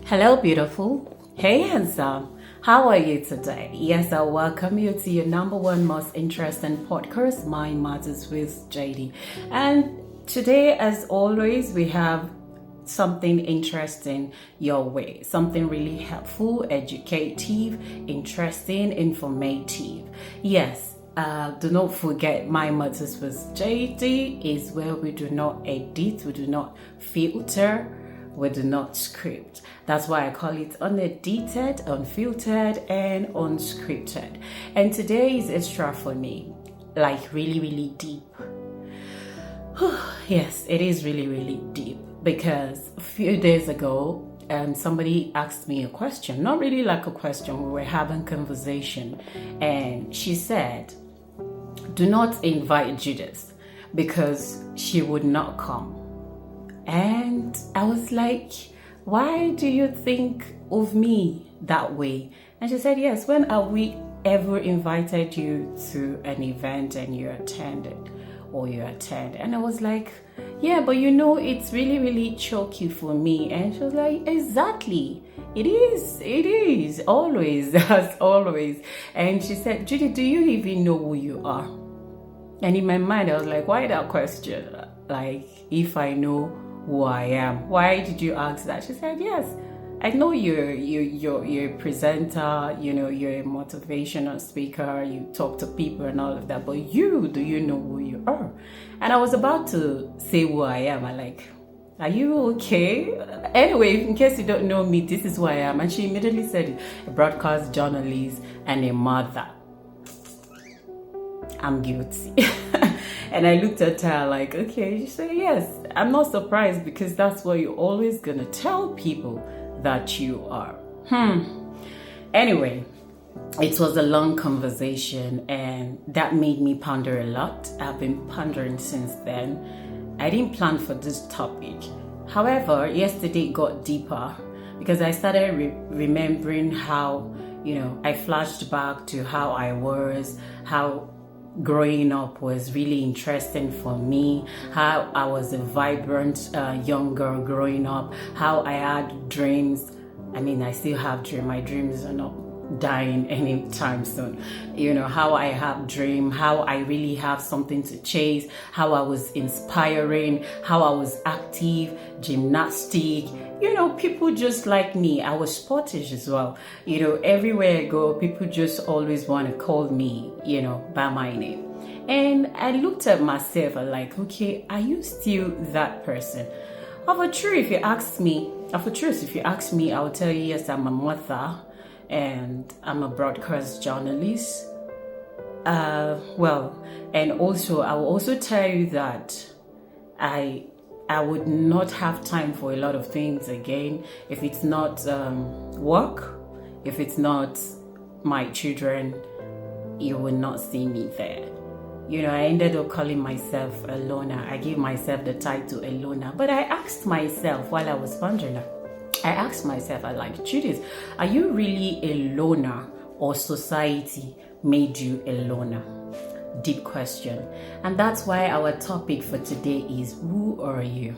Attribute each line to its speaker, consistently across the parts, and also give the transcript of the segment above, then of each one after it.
Speaker 1: Hello, beautiful. Hey, handsome. How are you today? Yes, I welcome you to your number one most interesting podcast, Mind Matters with JD. And today, as always, we have something interesting your way, something really helpful, educative, interesting, informative. Yes. Do not forget, My Matters with JD is where we do not edit, we do not filter, we do not script. That's why I call it unedited, unfiltered, and unscripted. And today is extra for me, like really, really deep. Yes, it is really, really deep because a few days ago, somebody asked me a question, not really like a question, we were having conversation, and she said, do not invite Judith because she would not come. And I was like, why do you think of me that way? And she said, yes, when have we ever invited you to an event and you attended or you attend? And I was like, yeah, but it's really, really choky for me. And she was like, exactly. It is always, as always. And she said, Judy, do you even know who you are? And in my mind, I was like, why that question? Like, if I know who I am, why did you ask that? She said, yes, I know you're a presenter, you're a motivational speaker, you talk to people and all of that, but do you know who you are? And I was about to say who I am. I'm like, are you okay? Anyway, in case you don't know me, this is who I am. And she immediately said, a broadcast journalist and a mother. I'm guilty. And I looked at her like, okay. She said, yes, I'm not surprised because that's what you're always gonna tell people that you are. Anyway, it was a long conversation and that made me ponder a lot. I've been pondering since then. I didn't plan for this topic. However, yesterday it got deeper because I started remembering how, I flashed back to how I was, how growing up was really interesting for me, how I was a vibrant young girl growing up, how I had dreams. I still have dreams. My dreams are not dying anytime soon. How I have dream, how I really have something to chase, how I was inspiring, how I was active, gymnastic. People just like me. I was sportish as well. Everywhere I go, people just always want to call me, by my name. And I looked at myself and like, okay, are you still that person? Of a truth, if you ask me, I will tell you, yes, I'm a mother and I'm a broadcast journalist. And also, I will also tell you that I would not have time for a lot of things again if it's not work, if it's not my children, you will not see me there. I ended up calling myself a loner. I gave myself the title a loner. But I asked myself while I was pondering, I like, Judith, are you really a loner or society made you a loner? Deep question. And that's why our topic for today is, who are you?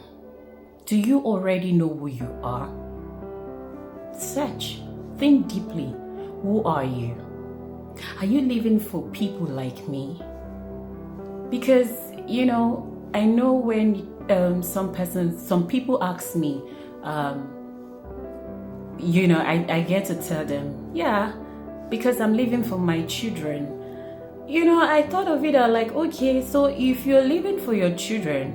Speaker 1: Do you already know who you are? Search. Think deeply. Who are you? Are you living for people like me? Because, I know when some people ask me, I get to tell them, yeah, because I'm living for my children. I thought of it like, okay, so if you're living for your children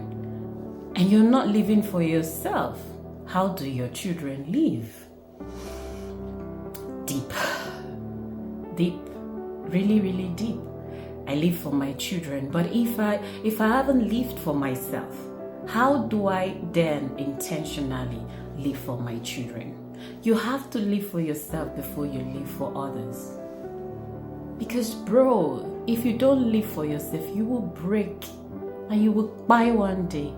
Speaker 1: and you're not living for yourself, how do your children live? Deep, really, really deep. I live for my children, but if I haven't lived for myself, how do I then intentionally live for my children? You have to live for yourself before you live for others. Because bro, if you don't live for yourself, you will break and you will buy one day,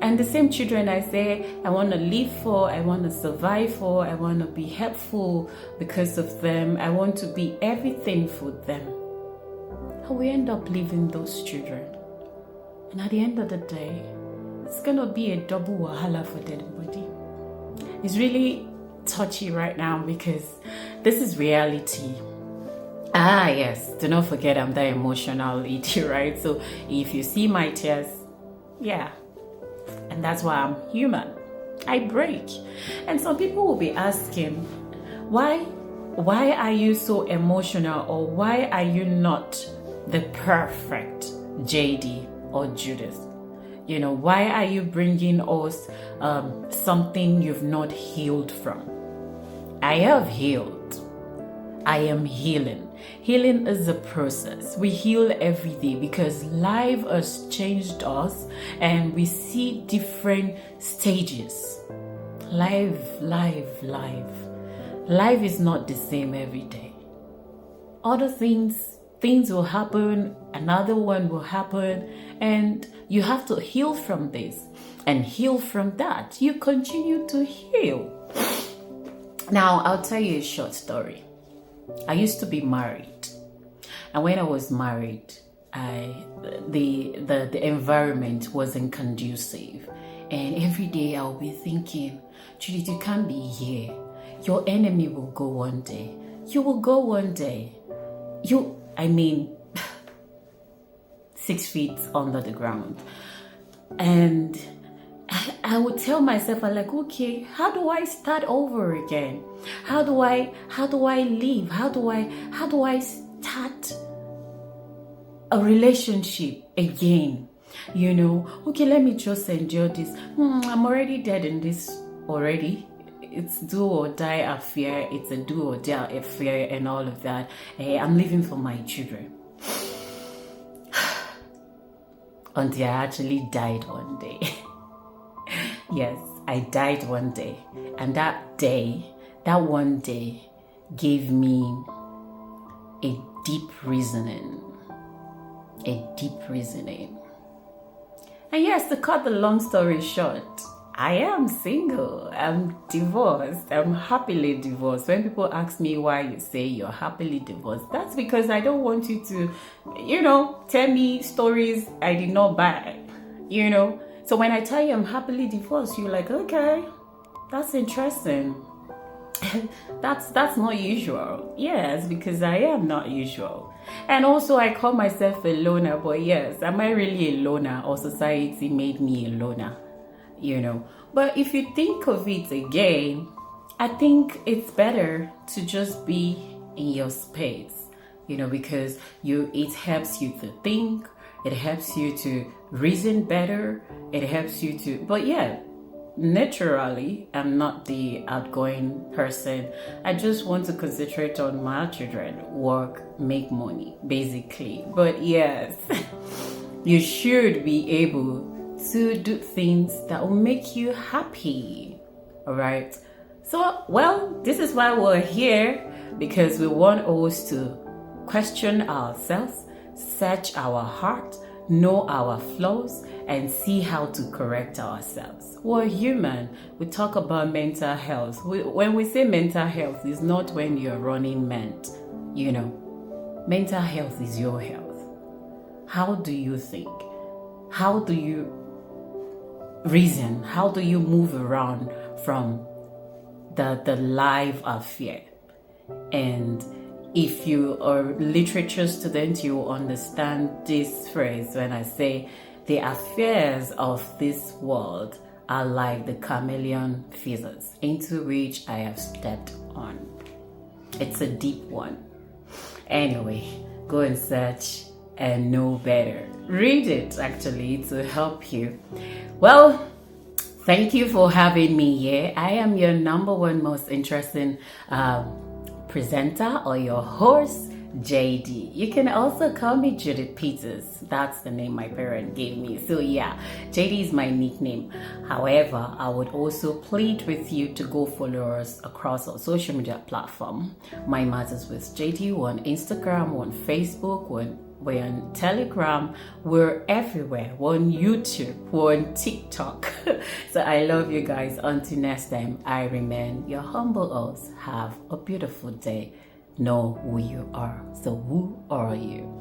Speaker 1: And the same children I say, I want to live for, I want to survive for, I want to be helpful because of them, I want to be everything for them. And we end up leaving those children. And at the end of the day, it's going to be a double wahala for everybody. It's really touchy right now because this is reality. Ah, yes, do not forget I'm that emotional lady, right? So if you see my tears, yeah, and that's why I'm human. I break. And some people will be asking, why are you so emotional, or why are you not the perfect JD or Judith? Why are you bringing us something you've not healed from? I have healed. I am healing. Healing is a process. We heal every day because life has changed us and we see different stages. Life is not the same every day. Other things will happen, another one will happen, and you have to heal from this and heal from that. You continue to heal. Now, I'll tell you a short story. I used to be married, and when I was married, the environment wasn't conducive, and every day I'll be thinking, Judith, you can't be here. Your enemy will go one day. You will go one day. 6 feet under the ground, and I would tell myself, I'm like, okay, how do I start over again? How do I live? How do I start a relationship again? Okay, let me just endure this. I'm already dead in this already. It's do or die affair. It's a do or die affair and all of that. I'm living for my children. Until I actually died one day. Yes, I died one day. And that one day gave me a deep reasoning. And yes, to cut the long story short, I am single. I'm divorced. I'm happily divorced. When people ask me why you say you're happily divorced, that's because I don't want you to, tell me stories I did not buy, So when I tell you I'm happily divorced, you're like, okay, that's interesting. That's not usual. Yes, because I am not usual. And also I call myself a loner, but yes, am I really a loner, or society made me a loner? But if you think of it again, I think it's better to just be in your space, because it helps you to think, it helps you to reason better, it helps you to, but yeah, naturally, I'm not the outgoing person. I just want to concentrate on my children, work, make money, basically. But yes, you should be able to do things that will make you happy. All right. So, this is why we're here, because we want us to question ourselves, search our heart, know our flaws, and see how to correct ourselves. We're human. We talk about mental health. When we say mental health, it's not when you're running ment. Mental health is your health. How do you think? How do you reason? How do you move around from the life affair? And if you are a literature student, you will understand this phrase when I say the affairs of this world are like the chameleon phases into which I have stepped on. It's a deep one. Anyway, go and search and know better. Read it actually to help you. Well, thank you for having me here. I am your number one most interesting presenter or your host, JD. You can also call me Judith Peters. That's the name my parent gave me. So yeah, JD is my nickname. However, I would also plead with you to go follow us across our social media platform. My Matters with JD. We're on Instagram, we're on Facebook, we're on Telegram, we're everywhere. We're on YouTube, we're on TikTok. So I love you guys. Until next time, I remain your humble host. Have a beautiful day. Know who you are. So who are you?